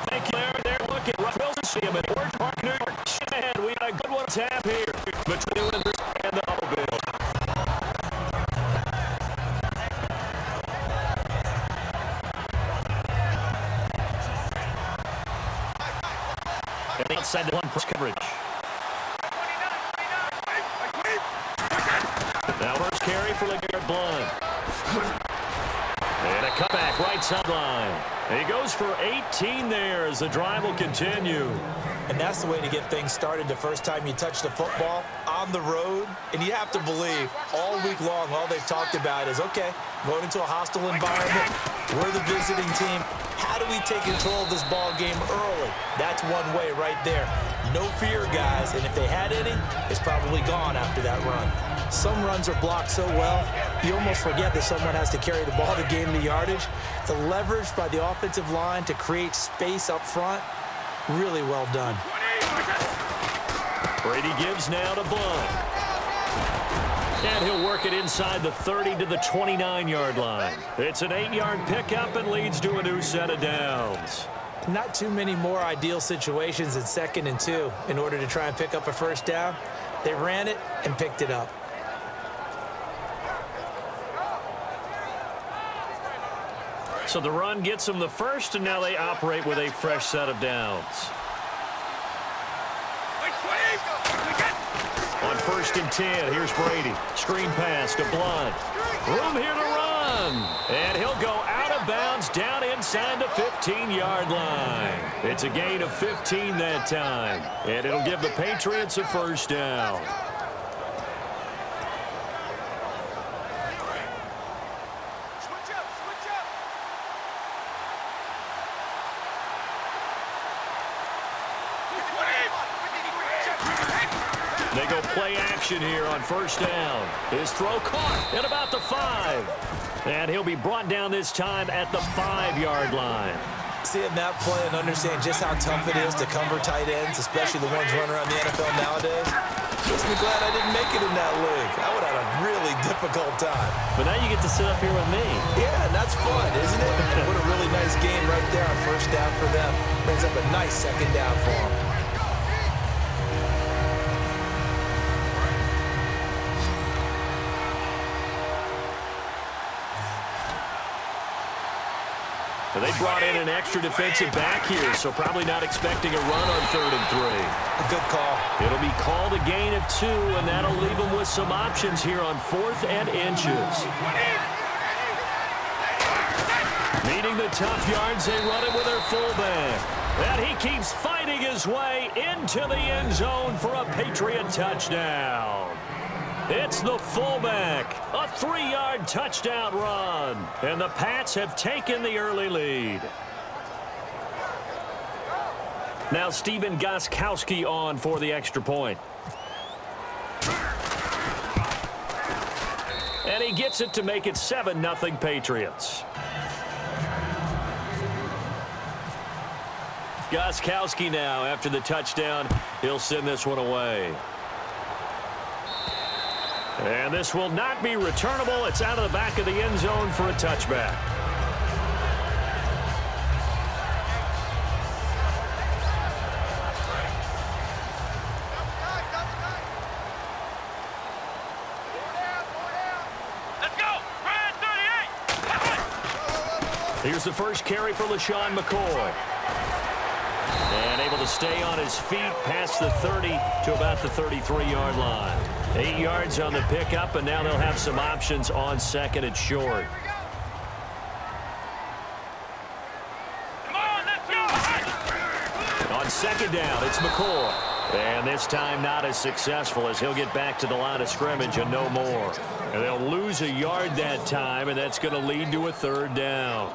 Thank you. They're looking. Russell Wilson and George Parker. And we got a good one tap here between the Winders and the Buffalo Bills. And outside the one press coverage. Now first carry for LeGarrette Blount. And a cutback right sideline. And he goes for 18 there as the drive will continue. And that's the way to get things started the first time you touch the football on the road. And you have to believe all week long, all they've talked about is, okay, going into a hostile environment. We're the visiting team. How do we take control of this ball game early? That's one way right there. No fear, guys. And if they had any, it's probably gone after that run. Some runs are blocked so well, you almost forget that someone has to carry the ball to gain the yardage. The leverage by the offensive line to create space up front, really well done. Brady gives now to Blount. And he'll work it inside the 30 to the 29-yard line. It's an 8-yard pickup and leads to a new set of downs. Not too many more ideal situations in 2nd and 2 in order to try and pick up a first down. They ran it and picked it up. So the run gets them the first, and now they operate with a fresh set of downs. On 1st and 10, here's Brady. Screen pass to Blount. Room here to run. And he'll go out of bounds down inside the 15-yard line. It's a gain of 15 that time. And it'll give the Patriots a first down. They go play action here on 1st down. His throw caught at about the 5. And he'll be brought down this time at the 5-yard line. Seeing that play and understand just how tough it is to cover tight ends, especially the ones running around the NFL nowadays, makes me glad I didn't make it in that league. I would have had a really difficult time. But now you get to sit up here with me. Yeah, and that's fun, isn't it? What a really nice game right there on 1st down for them. Brings up a nice 2nd down for them. They brought in an extra defensive back here, so probably not expecting a run on 3rd and 3. A good call. It'll be called a gain of 2, and that'll leave them with some options here on 4th and inches. Meeting the tough yards, they run it with their fullback. And he keeps fighting his way into the end zone for a Patriot touchdown. It's the fullback, a 3-yard touchdown run, and the Pats have taken the early lead. Now Stephen Gostkowski on for the extra point. And he gets it to make it 7-0 Patriots. Gostkowski now, after the touchdown, he'll send this one away. And this will not be returnable. It's out of the back of the end zone for a touchback. Let's go. Ryan 38. Here's the first carry for LaShawn McCoy. And able to stay on his feet past the 30 to about the 33-yard line. 8 yards on the pickup, and now they'll have some options on 2nd and short. Come on, let's go. On 2nd down, it's McCoy. And this time not as successful as he'll get back to the line of scrimmage and no more. And they'll lose a yard that time, and that's going to lead to a 3rd down.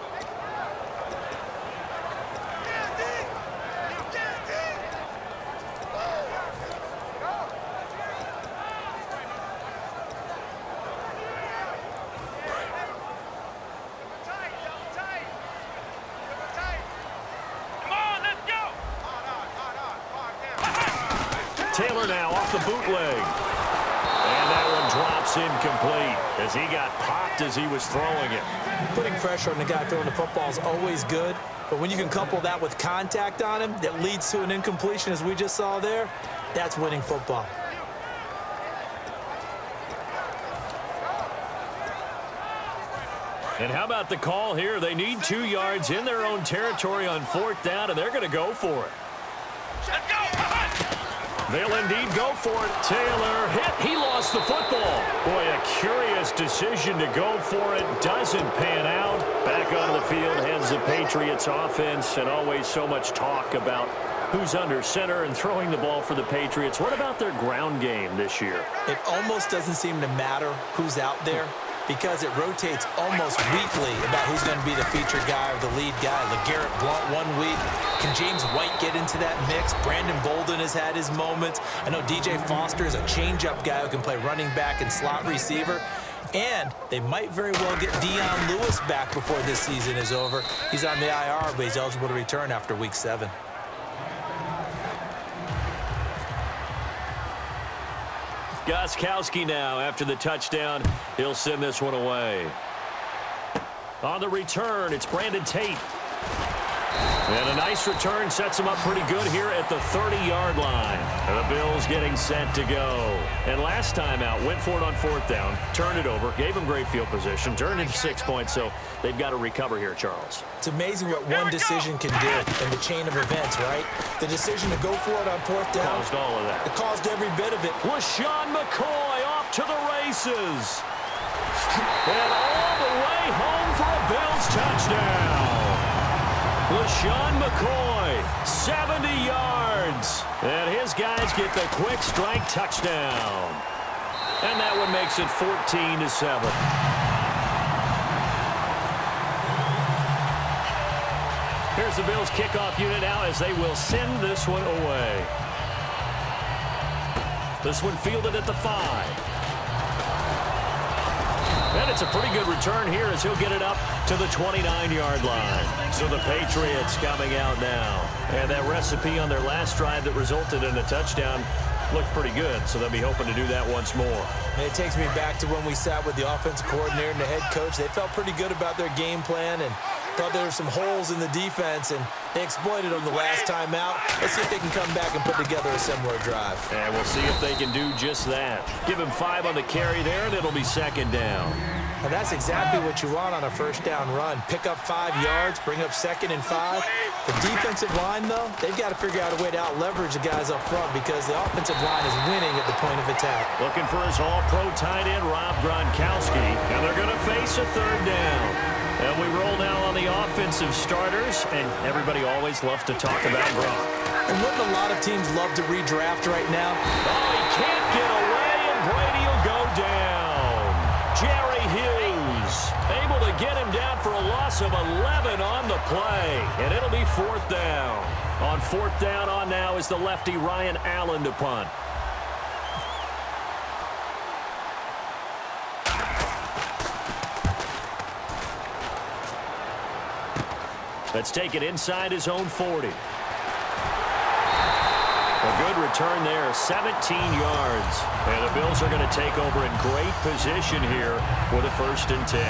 Taylor now off the bootleg. And that one drops incomplete as he got popped as he was throwing it. Putting pressure on the guy throwing the football is always good, but when you can couple that with contact on him that leads to an incompletion, as we just saw there, that's winning football. And how about the call here? They need 2 yards in their own territory on 4th down, and they're going to go for it. Let's go! They'll indeed go for it. Taylor hit. He lost the football. Boy, a curious decision to go for it. Doesn't pan out. Back onto the field heads the Patriots offense, and always so much talk about who's under center and throwing the ball for the Patriots. What about their ground game this year? It almost doesn't seem to matter who's out there, because it rotates almost weekly about who's going to be the featured guy or the lead guy. LeGarrette Blount 1 week. Can James White get into that mix? Brandon Bolden has had his moments. I know DJ Foster is a change-up guy who can play running back and slot receiver. And they might very well get Dion Lewis back before this season is over. He's on the IR, but he's eligible to return after week 7. Gostkowski now after the touchdown. He'll send this one away. On the return, it's Brandon Tate. And a nice return sets him up pretty good here at the 30-yard line. And the Bills getting set to go. And last time out, went for it on 4th down, turned it over, gave him great field position, turned into 6 points, so they've got to recover here, Charles. It's amazing what one decision can do in the chain of events, right? The decision to go for it on 4th down. Caused all of that. It caused every bit of it. LaShawn McCoy off to the races. And all the way home for a Bills touchdown. LaShawn McCoy, 70 yards. And his guys get the quick strike touchdown. And that one makes it 14-7. Here's the Bills kickoff unit now as they will send this one away. This one fielded at the 5. And it's a pretty good return here as he'll get it up to the 29-yard line. So the Patriots coming out now. And that recipe on their last drive that resulted in a touchdown looked pretty good, so they'll be hoping to do that once more. And it takes me back to when we sat with the offensive coordinator and the head coach. They felt pretty good about their game plan and thought there were some holes in the defense, and they exploited them the last time out. Let's see if they can come back and put together a similar drive. And we'll see if they can do just that. Give him 5 on the carry there, and it'll be 2nd down. And that's exactly what you want on a 1st down run. Pick up 5 yards, bring up 2nd and 5. The defensive line, though, they've got to figure out a way to out-leverage the guys up front because the offensive line is winning at the point of attack. Looking for his all-pro tight end, Rob Gronkowski. And they're going to face a 3rd down. And we roll now on the offensive starters, and everybody always loves to talk about Gronk. And wouldn't a lot of teams love to redraft right now? Oh, he can't get away, and Brady will go down. Jerry Hughes able to get him down for a loss of 11 on the play, and it'll be 4th down. On 4th down on now is the lefty Ryan Allen to punt. Let's take it inside his own 40. A good return there, 17 yards. And the Bills are going to take over in great position here for the 1st and 10.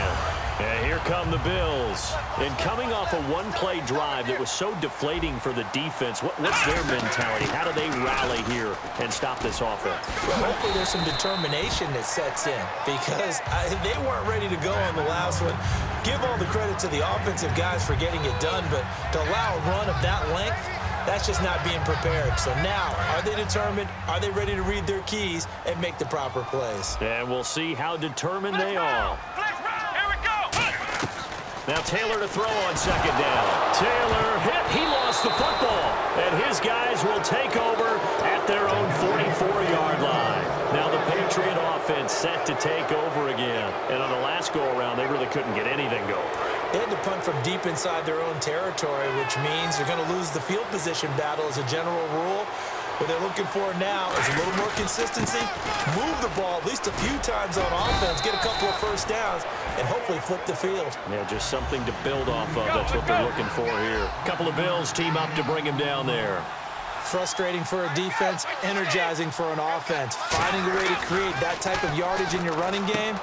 And here come the Bills. And coming off a one-play drive that was so deflating for the defense, what's their mentality? How do they rally here and stop this offense? Well, hopefully there's some determination that sets in because they weren't ready to go on the last one. Give all the credit to the offensive guys for getting it done, but to allow a run of that length, that's just not being prepared. So now, are they determined? Are they ready to read their keys and make the proper plays? And we'll see how determined they are. Here we go. Now Taylor to throw on 2nd down. Taylor hit. He lost the football. And his guys will take over at their own 44-yard line. Now the Patriot offense set to take over again. And on the last go-around, they really couldn't get anything going. They had to punt from deep inside their own territory, which means they're going to lose the field position battle as a general rule. What they're looking for now is a little more consistency, move the ball at least a few times on offense, get a couple of 1st downs, and hopefully flip the field. Yeah, just something to build off of. That's what they're looking for here. A couple of Bills team up to bring him down there. Frustrating for a defense, energizing for an offense. Finding a way to create that type of yardage in your running game,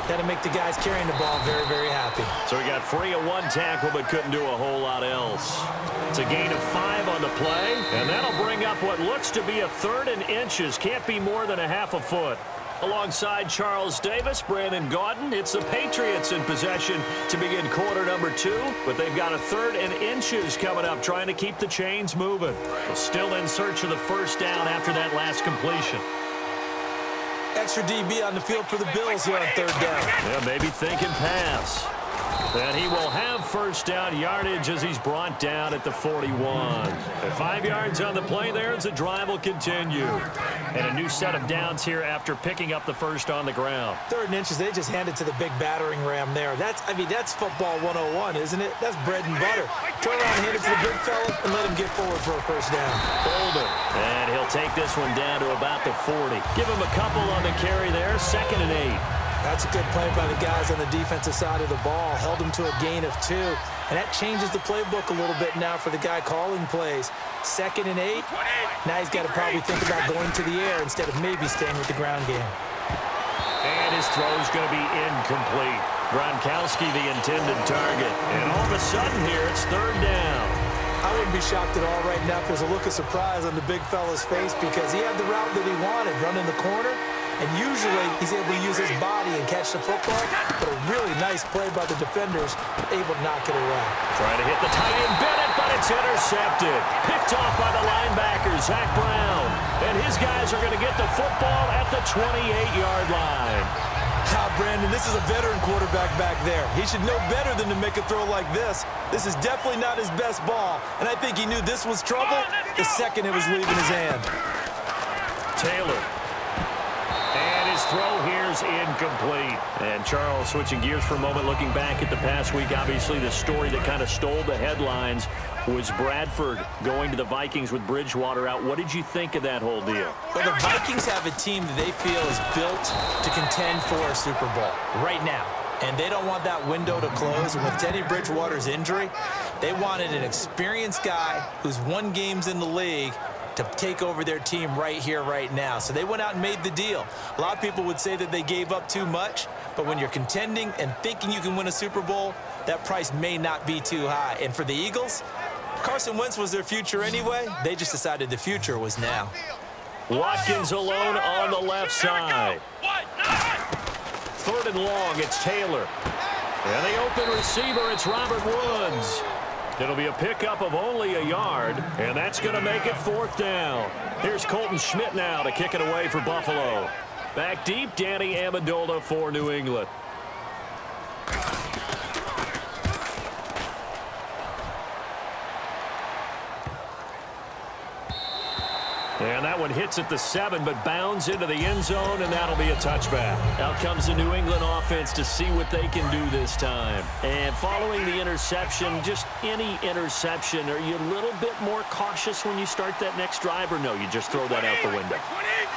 that'll make the guys carrying the ball very, very happy. So he got free of one tackle but couldn't do a whole lot else. It's a gain of 5 on the play, and that'll bring up what looks to be a 3rd and inches. Can't be more than a half a foot. Alongside Charles Davis, Brandon Gaudin, it's the Patriots in possession to begin quarter number 2, but they've got a 3rd and inches coming up, trying to keep the chains moving. Still in search of the first down after that last completion. Extra DB on the field for the Bills here on 3rd down. Yeah, maybe thinking pass. And he will have first down yardage as he's brought down at the 41. And 5 yards on the play there as the drive will continue. And a new set of downs here after picking up the first on the ground. 3rd and inches, they just handed to the big battering ram there. That's football 101, isn't it? That's bread and butter. Turn around, hand it to the big fella, and let him get forward for a first down. Hold it. And he'll take this one down to about the 40. Give him a couple on the carry there. 2nd and 8. That's a good play by the guys on the defensive side of the ball. Held him to a gain of 2. And that changes the playbook a little bit now for the guy calling plays. 2nd and 8. Now he's got to probably think about going to the air instead of maybe staying with the ground game. And his throw's going to be incomplete. Gronkowski the intended target. And all of a sudden here, it's 3rd down. I wouldn't be shocked at all right now if there's a look of surprise on the big fella's face because he had the route that he wanted, running the corner. And usually he's able to use his body and catch the football, but a really nice play by the defenders, able to knock it away. Trying to hit the tight end Bennett, but it's intercepted. Picked off by the linebacker, Zach Brown. And his guys are going to get the football at the 28-yard line. Brandon, this is a veteran quarterback back there. He should know better than to make a throw like this. This is definitely not his best ball, and I think he knew this was trouble the second it was leaving his hand. Taylor. His throw here's incomplete. And Charles, switching gears for a moment, looking back at the past week, obviously the story that kind of stole the headlines was Bradford going to the Vikings with Bridgewater out. What did you think of that whole deal? Well, the Vikings have a team that they feel is built to contend for a Super Bowl right now. And they don't want that window to close. And with Teddy Bridgewater's injury, they wanted an experienced guy who's won games in the league to take over their team right here, right now. So they went out and made the deal. A lot of people would say that they gave up too much, but when you're contending and thinking you can win a Super Bowl, that price may not be too high. And for the Eagles, Carson Wentz was their future anyway. They just decided the future was now. Watkins alone on the left side. 3rd and long, it's Taylor. And the open receiver, it's Robert Woods. It'll be a pickup of only a yard, and that's going to make it 4th down. Here's Colton Schmidt now to kick it away for Buffalo. Back deep, Danny Amendola for New England. And that one hits at the 7, but bounds into the end zone, and that'll be a touchback. Out comes the New England offense to see what they can do this time. And following the interception, just any interception, are you a little bit more cautious when you start that next drive, or no, you just throw that out the window?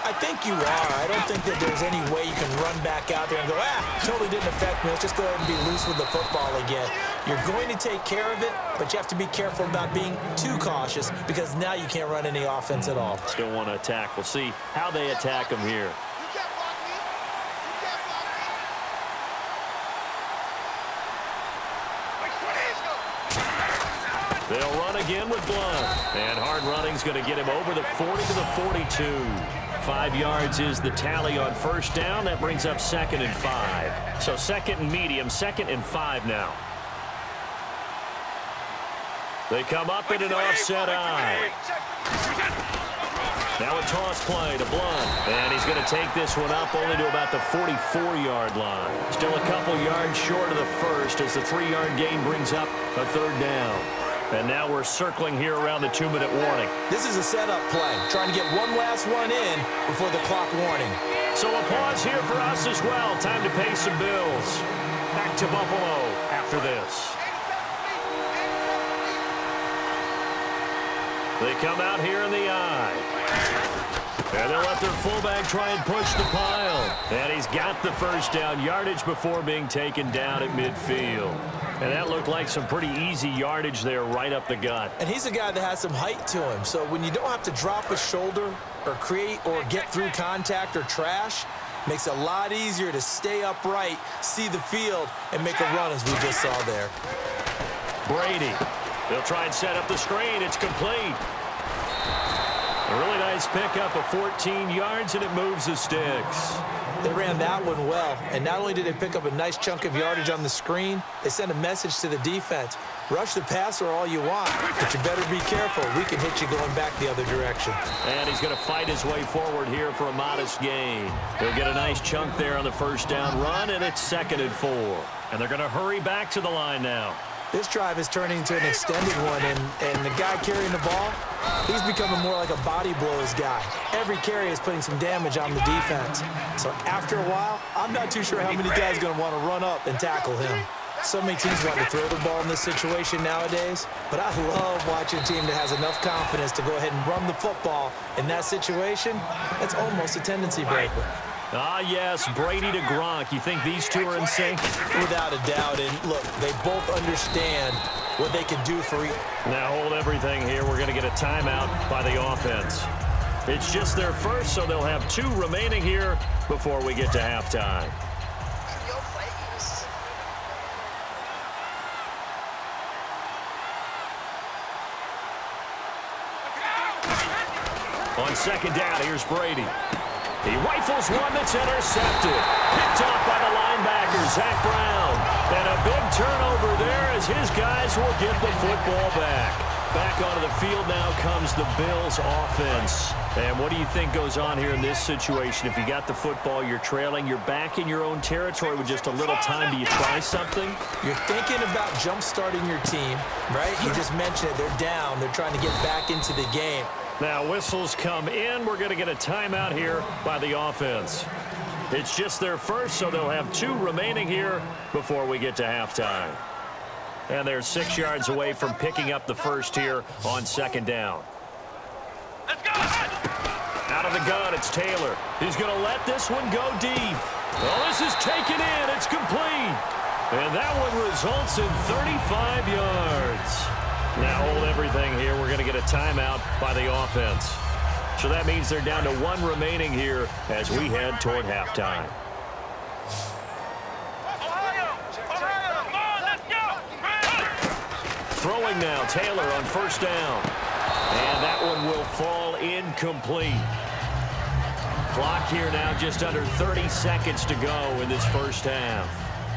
I think you are. I don't think that there's any way you can run back out there and go, totally didn't affect me. Let's just go ahead and be loose with the football again. You're going to take care of it, but you have to be careful about being too cautious because now you can't run any offense at all. Still want to attack. We'll see how they attack them here. They'll run again with Blunt. And hard running's going to get him over the 40 to the 42. 5 yards is the tally on first down. That brings up 2nd and 5. So 2nd and medium, 2nd and 5 now. They come up in an offset eye. Now a toss play to Blunt. And he's going to take this one up only to about the 44-yard line. Still a couple yards short of the first as the 3-yard gain brings up a 3rd down. And now we're circling here around the 2-minute warning. This is a setup play, trying to get one last one in before the clock warning. So a pause here for us as well. Time to pay some bills. Back to Buffalo after this. They come out here in the eye. And they'll let their fullback try and push the pile. And he's got the first down yardage before being taken down at midfield. And that looked like some pretty easy yardage there right up the gut. And he's a guy that has some height to him. So when you don't have to drop a shoulder or create or get through contact or trash, makes it a lot easier to stay upright, see the field, and make a run as we just saw there. Brady. They'll try and set up the screen. It's complete. A really nice pickup of 14 yards, and it moves the sticks. They ran that one well, and not only did they pick up a nice chunk of yardage on the screen, they sent a message to the defense. Rush the passer all you want, but you better be careful. We can hit you going back the other direction. And he's going to fight his way forward here for a modest gain. He'll get a nice chunk there on the first down run, and it's 2nd and 4. And they're going to hurry back to the line now. This drive is turning into an extended one, and the guy carrying the ball, he's becoming more like a body blows guy. Every carry is putting some damage on the defense. So after a while, I'm not too sure how many guys are going to want to run up and tackle him. So many teams want to throw the ball in this situation nowadays, but I love watching a team that has enough confidence to go ahead and run the football in that situation. That's almost a tendency breaker. Ah, yes, Brady to Gronk. You think these two are in sync? Without a doubt. And look, they both understand what they can do for each. Now hold everything here. We're going to get a timeout by the offense. It's just their first, so they'll have 2 remaining here before we get to halftime. On 2nd down, here's Brady. He rifles one that's intercepted. Picked off by the linebacker, Zach Brown. And a big turnover there as his guys will get the football back. Back onto the field now comes the Bills offense. And what do you think goes on here in this situation? If you got the football, you're trailing, you're back in your own territory with just a little time. Do you try something? You're thinking about jump-starting your team, right? You just mentioned it. They're down. They're trying to get back into the game. Now whistles come in. We're going to get a timeout here by the offense. It's just their first, so they'll have 2 remaining here before we get to halftime. And they're 6 yards away from picking up the first here on 2nd down. Let's go! Out of the gun, it's Taylor. He's going to let this one go deep. Oh, this is taken in. It's complete. And that one results in 35 yards. Now hold everything here. We're going to get a timeout by the offense. So that means they're down to 1 remaining here as we head toward halftime. Ohio, come on, let's go! Throwing now, Taylor on 1st down. And that one will fall incomplete. Clock here now just under 30 seconds to go in this first half.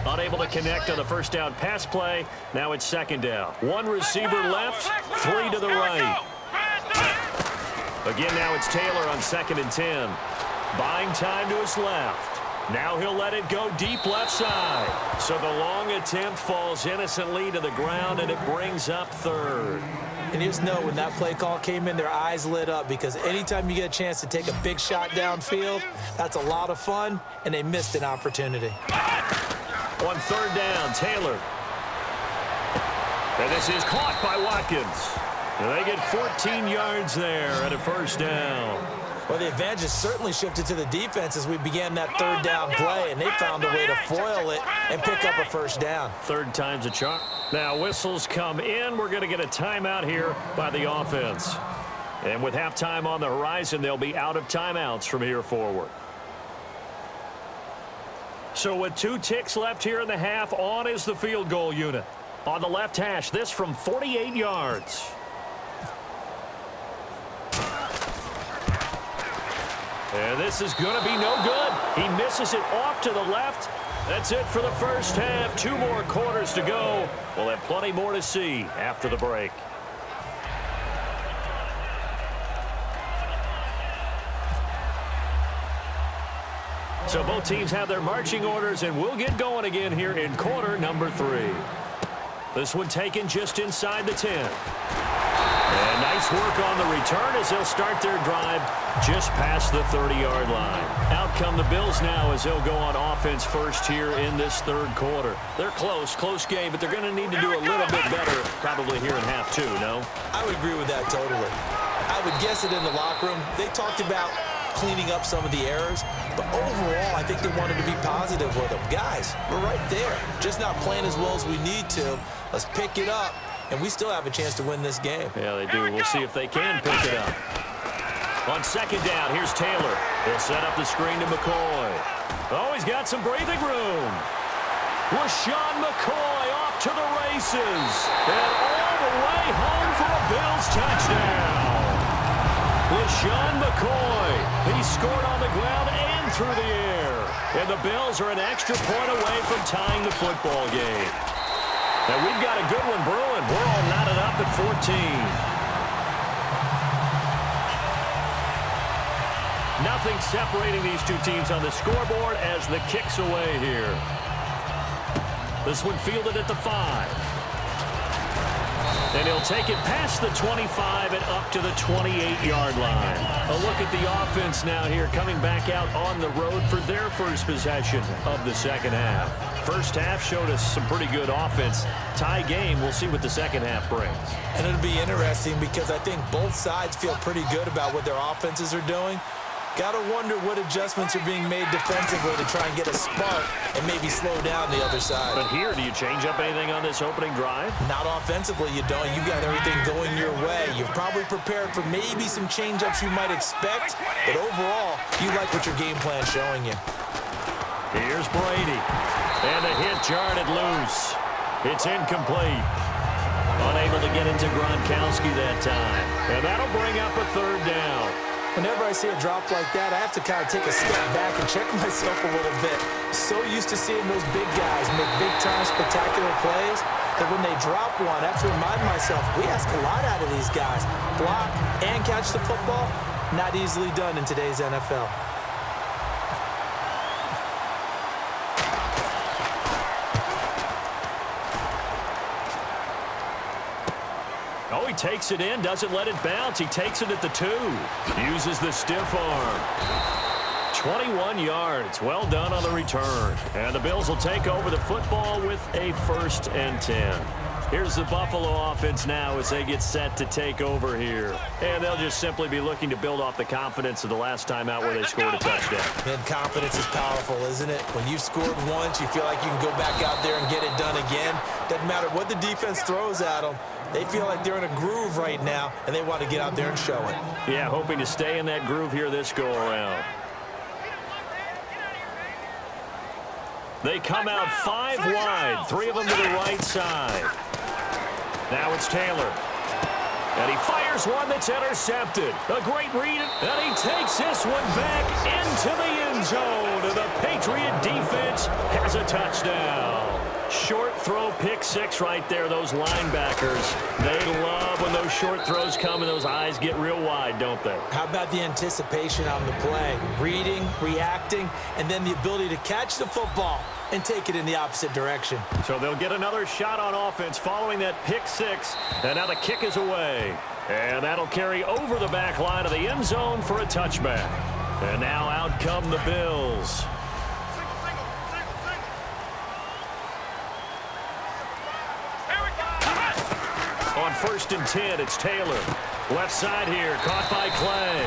Unable to connect on the first down pass play. Now it's 2nd down. 1 receiver left, 3 to the right. Again, now it's Taylor on 2nd and 10. Buying time to his left. Now he'll let it go deep left side. So the long attempt falls innocently to the ground, and it brings up 3rd. And you just know when that play call came in, their eyes lit up, because anytime you get a chance to take a big shot downfield, that's a lot of fun, and they missed an opportunity. On 3rd down, Taylor. And this is caught by Watkins. And they get 14 yards there at a 1st down. Well, the advantage has certainly shifted to the defense as we began that 3rd down play, and they found a way to foil it and pick up a 1st down. 3rd time's a charm. Now whistles come in. We're going to get a timeout here by the offense. And with halftime on the horizon, they'll be out of timeouts from here forward. So with 2 ticks left here in the half, on is the field goal unit. On the left hash, this from 48 yards. And this is going to be no good. He misses it off to the left. That's it for the first half. 2 more quarters to go. We'll have plenty more to see after the break. So both teams have their marching orders, and we'll get going again here in quarter number 3. This one taken just inside the 10. And nice work on the return as they'll start their drive just past the 30-yard line. Out come the Bills now as they'll go on offense first here in this 3rd quarter. They're close game, but they're going to need to do a little bit better probably here in half 2, no? I would agree with that totally. I would guess it in the locker room. They talked about cleaning up some of the errors. But overall, I think they wanted to be positive with them. Guys, we're right there. Just not playing as well as we need to. Let's pick it up, and we still have a chance to win this game. Yeah, they do. We'll see if they can pick it up. On second down, here's Taylor. He'll set up the screen to McCoy. Oh, he's got some breathing room. LaShawn McCoy off to the races. And all the way home for a Bills touchdown. LaShawn McCoy. He scored on the ground and through the air. And the Bills are an extra point away from tying the football game. And we've got a good one brewing. We're all knotted up at 14. Nothing separating these two teams on the scoreboard as the kick's away here. This one fielded at the 5. And he'll take it past the 25 and up to the 28-yard line. A look at the offense now here, coming back out on the road for their first possession of the second half. First half showed us some pretty good offense. Tie game, we'll see what the second half brings. And it'll be interesting because I think both sides feel pretty good about what their offenses are doing. Got to wonder what adjustments are being made defensively to try and get a spark and maybe slow down the other side. But here, do you change up anything on this opening drive? Not offensively, you don't. You've got everything going your way. You've probably prepared for maybe some change-ups you might expect, but overall, you like what your game plan's showing you. Here's Brady. And the hit jarred loose. It's incomplete. Unable to get into Gronkowski that time. And that'll bring up a third down. Whenever I see a drop like that, I have to kind of take a step back and check myself a little bit. So used to seeing those big guys make big-time spectacular plays that when they drop one, I have to remind myself, we ask a lot out of these guys. Block and catch the football, not easily done in today's NFL. Oh, he takes it in, doesn't let it bounce. He takes it at the 2. Uses the stiff arm. 21 yards. Well done on the return. And the Bills will take over the football with a 1st and 10. Here's the Buffalo offense now as they get set to take over here. And they'll just simply be looking to build off the confidence of the last time out where they scored a touchdown. And confidence is powerful, isn't it? When you've scored once, you feel like you can go back out there and get it done again. Doesn't matter what the defense throws at them. They feel like they're in a groove right now, and they want to get out there and show it. Yeah, hoping to stay in that groove here this go-around. They come out 5 wide, 3 of them to the right side. Now it's Taylor. And he fires one that's intercepted. A great read, and he takes this one back into the end zone. And the Patriot defense has a touchdown. Short throw, pick 6 right there. Those linebackers, they love when those short throws come and those eyes get real wide, don't they? How about the anticipation on the play? Reading, reacting, and then the ability to catch the football and take it in the opposite direction. So they'll get another shot on offense following that pick 6. And now the kick is away. And that'll carry over the back line of the end zone for a touchback. And now out come the Bills. On 1st and 10, it's Taylor. Left side here, caught by Clay.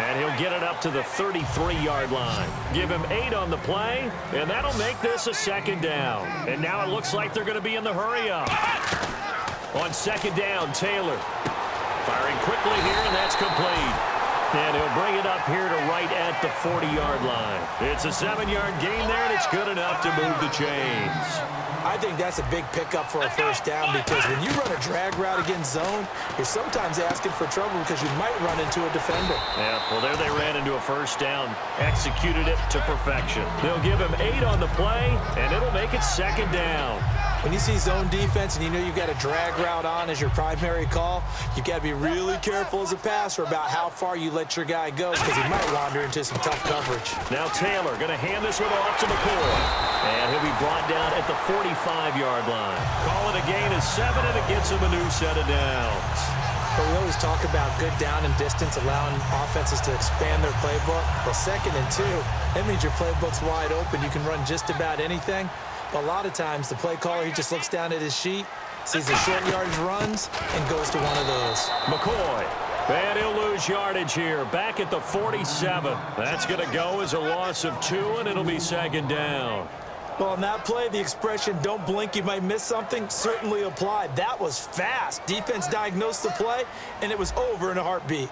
And he'll get it up to the 33-yard line. Give him 8 on the play, and that'll make this a 2nd down. And now it looks like they're going to be in the hurry-up. On 2nd down, Taylor. Firing quickly here, and that's complete. And he'll bring it up here to right at the 40-yard line. It's a 7-yard gain there, and it's good enough to move the chains. I think that's a big pickup for a 1st down because when you run a drag route against zone, you're sometimes asking for trouble because you might run into a defender. Yeah, well, there they ran into a 1st down, executed it to perfection. They'll give him 8 on the play, and it'll make it 2nd down. When you see zone defense and you know you've got a drag route on as your primary call, you've got to be really careful as a passer about how far you let your guy go because he might wander into some tough coverage. Now Taylor going to hand this one off to McCoy. And he'll be brought down at the 45-yard line. Call it a gain of 7, and it gets him a new set of downs. But we always talk about good down and distance, allowing offenses to expand their playbook. Well, 2nd and 2, that means your playbook's wide open. You can run just about anything. But a lot of times, the play caller, he just looks down at his sheet, sees the short yardage runs, and goes to one of those. McCoy And he'll lose yardage here. Back at the 47. That's going to go as a loss of 2, and it'll be second down. Well, on that play, the expression, don't blink, you might miss something, certainly applied. That was fast. Defense diagnosed the play, and it was over in a heartbeat.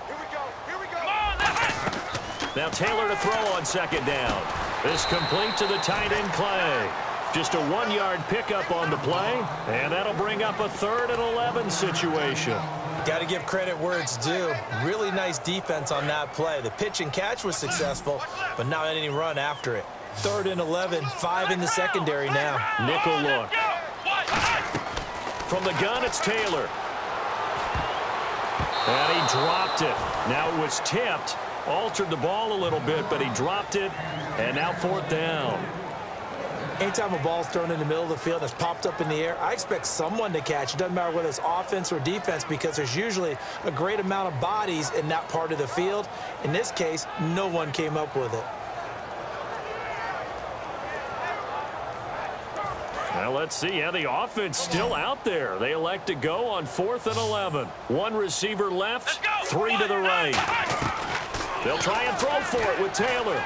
Here we go. Here we go. Come on, let's go. Now Taylor to throw on second down. This complete to the tight end, Clay. Just a 1-yard pickup on the play, and that'll bring up a 3rd and 11 situation. Got to give credit where it's due. Really nice defense on that play. The pitch and catch was successful, but not any run after it. 3rd and 11, 5 in the secondary now. Nickel look. From the gun, it's Taylor. And he dropped it. Now it was tipped. Altered the ball a little bit, but he dropped it. And now 4th down. Anytime a ball's thrown in the middle of the field and it's popped up in the air, I expect someone to catch. It doesn't matter whether it's offense or defense because there's usually a great amount of bodies in that part of the field. In this case, no one came up with it. Now let's see. Yeah, the offense still out there. They elect to go on 4th and 11. 1 receiver left, 3 to the right. They'll try and throw for it with Taylor.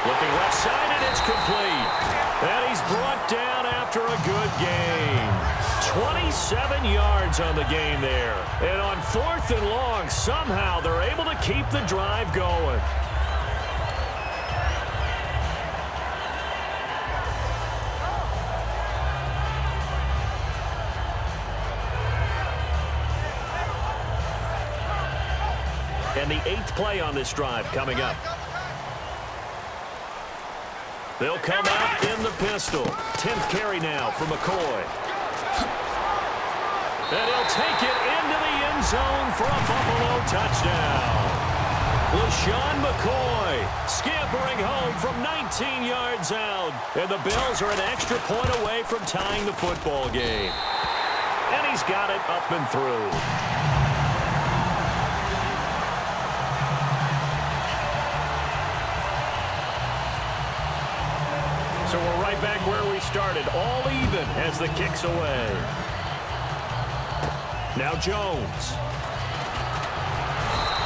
Looking left side, and it's complete. And he's brought down after a good game. 27 yards on the game there. And on 4th and long, somehow they're able to keep the drive going. And the 8th play on this drive coming up. They'll come out in the pistol. 10th carry now for McCoy. And he'll take it into the end zone for a Buffalo touchdown. LaShawn McCoy scampering home from 19 yards out. And the Bills are an extra point away from tying the football game. And he's got it up and through. So we're right back where we started, all even as the kick's away. Now Jones.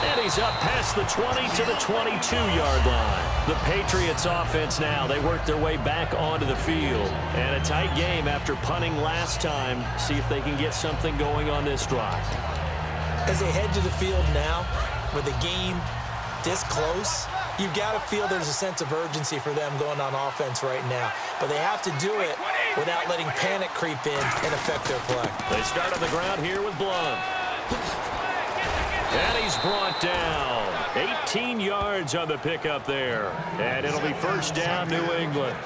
And he's up past the 20 to the 22-yard line. The Patriots offense now, they work their way back onto the field. And a tight game after punting last time. See if they can get something going on this drive. As they head to the field now, with the game this close, you've got to feel there's a sense of urgency for them going on offense right now. But they have to do it without letting panic creep in and affect their play. They start on the ground here with Blunt. And he's brought down. 18 yards on the pickup there. And it'll be 1st down, New England.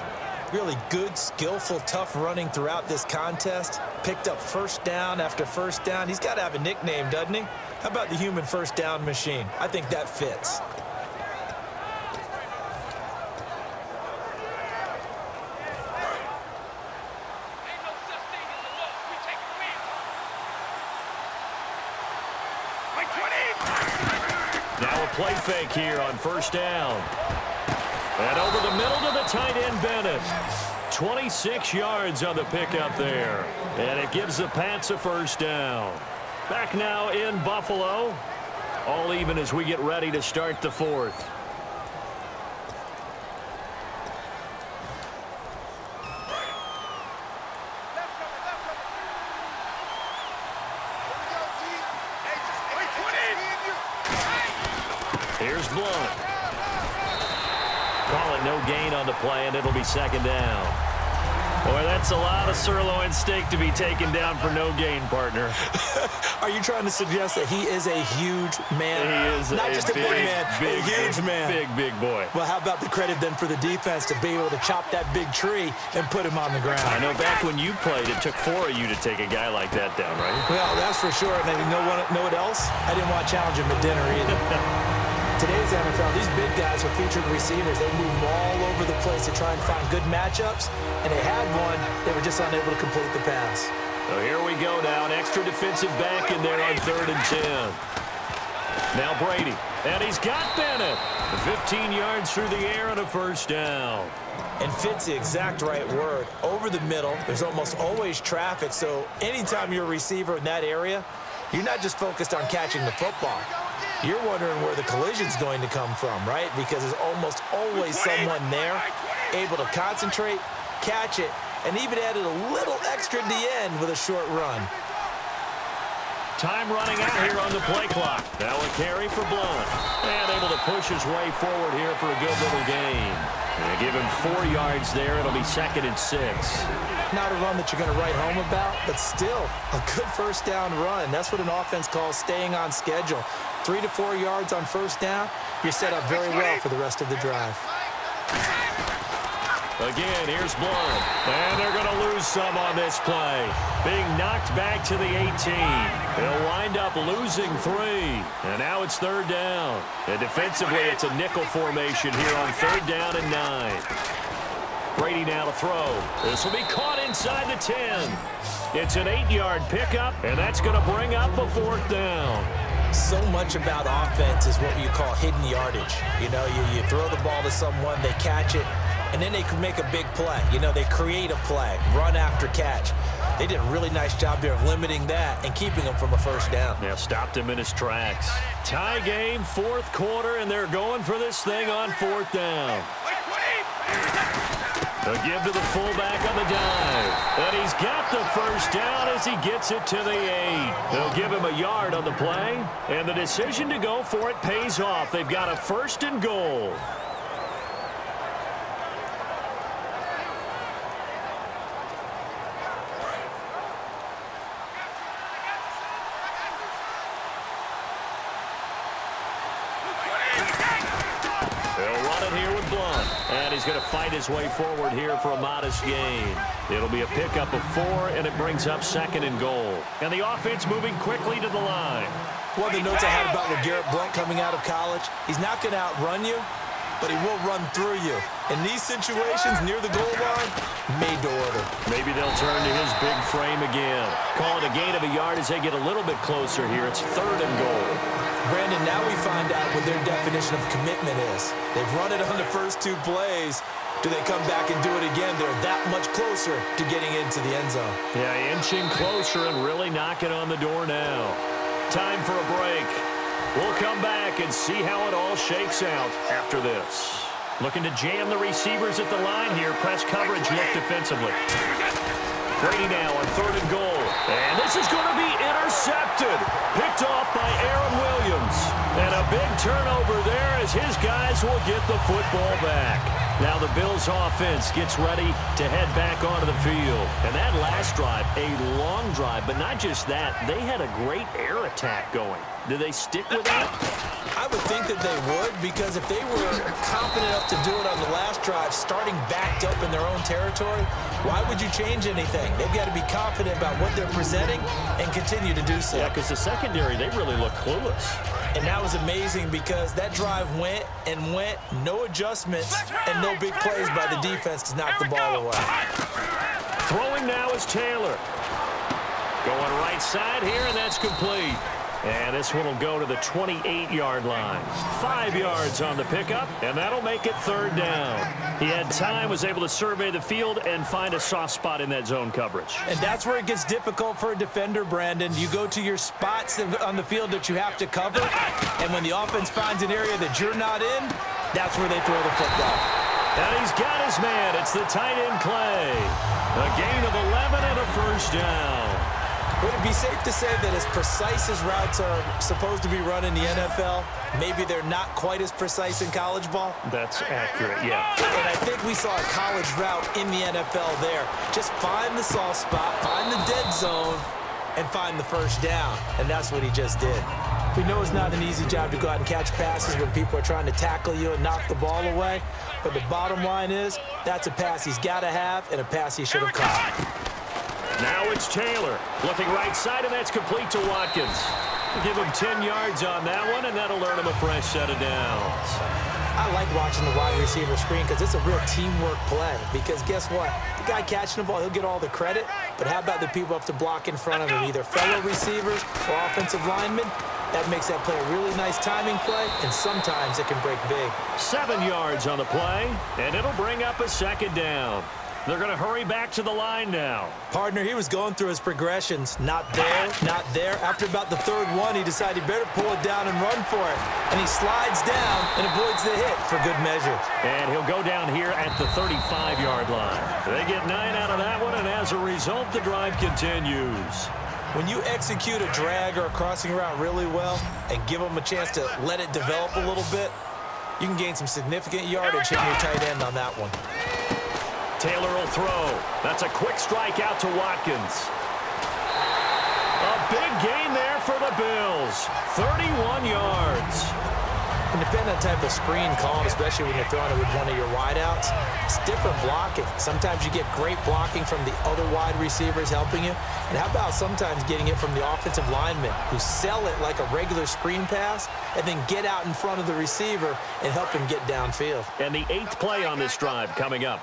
Really good, skillful, tough running throughout this contest. Picked up 1st down after 1st down. He's got to have a nickname, doesn't he? How about the human 1st down machine? I think that fits. Now a play fake here on 1st down. And over the middle to the tight end, Bennett. 26 yards on the pickup there. And it gives the Pats a 1st down. Back now in Buffalo. All even as we get ready to start the 4th. Here's Blunt. Calling no gain on the play, and it'll be 2nd down. Boy, that's a lot of sirloin steak to be taken down for no gain, partner. Are you trying to suggest that he is a huge man? He is not just a big man, a huge man. Big boy. Well, how about the credit then for the defense to be able to chop that big tree and put him on the ground? I know back when you played, it took 4 of you to take a guy like that down, right? Well, that's for sure. And then you know what else? I didn't want to challenge him at dinner either. Today's NFL, these big guys are featured receivers. They move all over the place to try and find good matchups, and they had one. They were just unable to complete the pass. So here we go now. An extra defensive back in there on 3rd and 10. Now Brady, and he's got Bennett. 15 yards through the air and a 1st down. And fit's the exact right word. Over the middle, there's almost always traffic, so anytime you're a receiver in that area, you're not just focused on catching the football. You're wondering where the collision's going to come from, right? Because there's almost always someone there able to concentrate, catch it, and even added a little extra at the end with a short run. Time running out here on the play clock. Now a carry for Blunt. And able to push his way forward here for a good little gain. And give him 4 yards there. It'll be 2nd and 6. Not a run that you're going to write home about, but still a good first down run. That's what an offense calls staying on schedule. 3 to 4 yards on first down, you're set up very well for the rest of the drive. Again, here's Blunt. And they're going to lose some on this play. Being knocked back to the 18. They'll wind up losing 3. And now it's 3rd down. And defensively, it's a nickel formation here on 3rd down and 9. Brady now to throw. This will be caught inside the 10. It's an 8-yard pickup, and that's going to bring up a 4th down. So much about offense is what you call hidden yardage. You know, you throw the ball to someone, they catch it, and then they can make a big play. You know, they create a play, run after catch. They did a really nice job there of limiting that and keeping him from a first down. Yeah, stopped him in his tracks. Tie game, 4th quarter, and they're going for this thing on 4th down. A give to the fullback on the dive. And he's got the first down as he gets it to the 8. They'll give him a yard on the play, and the decision to go for it pays off. They've got a 1st and goal. And he's going to fight his way forward here for a modest gain. It'll be a pickup of 4, and it brings up 2nd and goal. And the offense moving quickly to the line. One of the notes I had about LeGarrette Blount coming out of college, he's not going to outrun you, but he will run through you. In these situations near the goal line, made to order. Maybe they'll turn to his big frame again. Call it a gain of a yard as they get a little bit closer here. It's 3rd and goal. Brandon, now we find out what their definition of commitment is. They've run it on the first 2 plays. Do they come back and do it again? They're that much closer to getting into the end zone. Yeah, inching closer and really knocking on the door now. Time for a break. We'll come back and see how it all shakes out after this. Looking to jam the receivers at the line here. Press coverage look defensively. Brady now on 3rd and goal. And this is going to be intercepted. Picked off by Aaron Williams. And a big turnover there as his guys will get the football back. Now the Bills offense gets ready to head back onto the field. And that last drive, a long drive, but not just that. They had a great air attack going. Do they stick with that? I would think that they would, because if they were confident enough to do it on the last drive, starting backed up in their own territory, why would you change anything? They've got to be confident about what they're presenting and continue to do so. Yeah, because the secondary, they really look clueless. And that was amazing because that drive went and went, no adjustments, and no big plays by the defense to knock the ball away. Throwing now is Taylor. Going right side here, and that's complete. And this one will go to the 28-yard line. 5 yards on the pickup, and that'll make it 3rd down. He had time, was able to survey the field and find a soft spot in that zone coverage. And that's where it gets difficult for a defender, Brandon. You go to your spots on the field that you have to cover, and when the offense finds an area that you're not in, that's where they throw the football. And he's got his man. It's the tight end Clay. A gain of 11 and a 1st down. Would it be safe to say that as precise as routes are supposed to be run in the NFL, maybe they're not quite as precise in college ball? That's accurate, yeah. And I think we saw a college route in the NFL there. Just find the soft spot, find the dead zone, and find the first down. And that's what he just did. We know it's not an easy job to go out and catch passes when people are trying to tackle you and knock the ball away. But the bottom line is, that's a pass he's got to have and a pass he should have caught. Now it's Taylor. Looking right side, and that's complete to Watkins. Give him 10 yards on that one, and that'll earn him a fresh set of downs. I like watching the wide receiver screen because it's a real teamwork play. Because guess what? The guy catching the ball, he'll get all the credit. But how about the people up to block in front of him, either fellow receivers or offensive linemen? That makes that play a really nice timing play, and sometimes it can break big. 7 yards on the play, and it'll bring up a 2nd down. They're going to hurry back to the line now. Partner, he was going through his progressions. Not there, not there. After about the third one, he decided he better pull it down and run for it. And he slides down and avoids the hit for good measure. And he'll go down here at the 35-yard line. They get 9 out of that one, and as a result, the drive continues. When you execute a drag or a crossing route really well and give them a chance to let it develop a little bit, you can gain some significant yardage hitting your tight end on that one. Taylor will throw. That's a quick strike out to Watkins. A big gain there for the Bills. 31 yards. And depending on the type of screen calling, especially when you're throwing it with one of your wideouts, it's different blocking. Sometimes you get great blocking from the other wide receivers helping you. And how about sometimes getting it from the offensive linemen who sell it like a regular screen pass and then get out in front of the receiver and help him get downfield. And the 8th play on this drive coming up.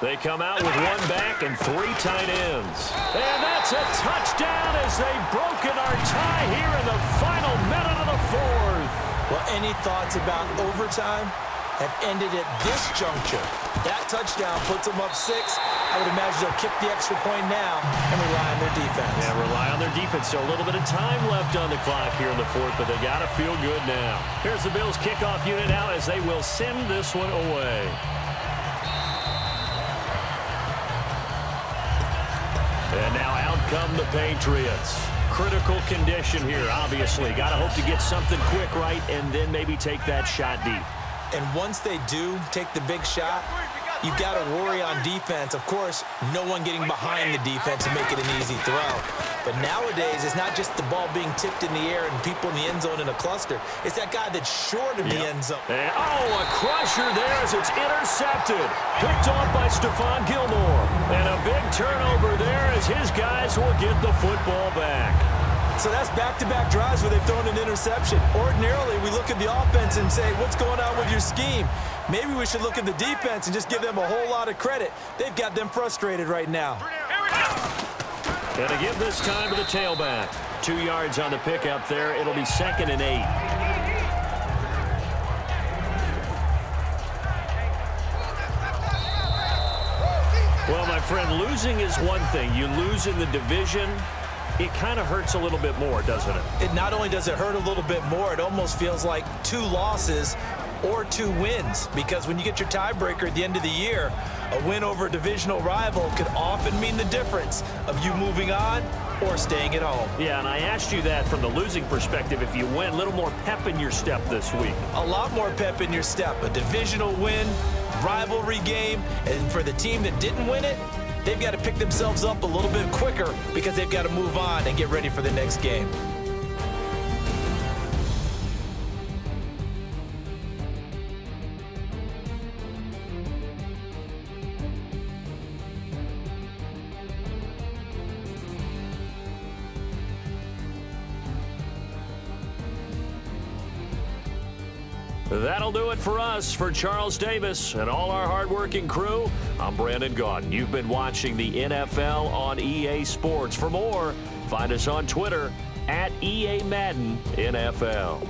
They come out with one back and 3 tight ends. And that's a touchdown as they've broken our tie here in the final minute of the 4th. Well, any thoughts about overtime have ended at this juncture. That touchdown puts them up 6. I would imagine they'll kick the extra point now and rely on their defense. Yeah, rely on their defense. So a little bit of time left on the clock here in the 4th, but they got to feel good now. Here's the Bills kickoff unit out as they will send this one away. And now out come the Patriots. Critical condition here, obviously. Got to hope to get something quick right and then maybe take that shot deep. And once they do take the big shot, you've got to worry on defense. Of course, no one getting behind the defense and make it an easy throw. But nowadays, it's not just the ball being tipped in the air and people in the end zone in a cluster. It's that guy that's short of the end zone. And, a crusher there as it's intercepted. Picked off by Stephon Gilmore. And a big turnover there as his guys will get the football back. So that's back-to-back drives where they've thrown an interception. Ordinarily, we look at the offense and say, what's going on with your scheme? Maybe we should look at the defense and just give them a whole lot of credit. They've got them frustrated right now. And to give this time to the tailback. 2 yards on the pickup there. It'll be 2nd and 8. Well, my friend, losing is one thing. You lose in the division, it kind of hurts a little bit more, doesn't it? It not only does it hurt a little bit more, it almost feels like 2 losses or 2 wins, because when you get your tiebreaker at the end of the year, a win over a divisional rival could often mean the difference of you moving on or staying at home. Yeah, and I asked you that from the losing perspective. If you win, a little more pep in your step this week. A lot more pep in your step. A divisional win, rivalry game, and for the team that didn't win it, they've got to pick themselves up a little bit quicker because they've got to move on and get ready for the next game. That'll do it for us. For Charles Davis and all our hardworking crew, I'm Brandon Gaudin. You've been watching the NFL on EA Sports. For more, find us on Twitter @EA Madden NFL.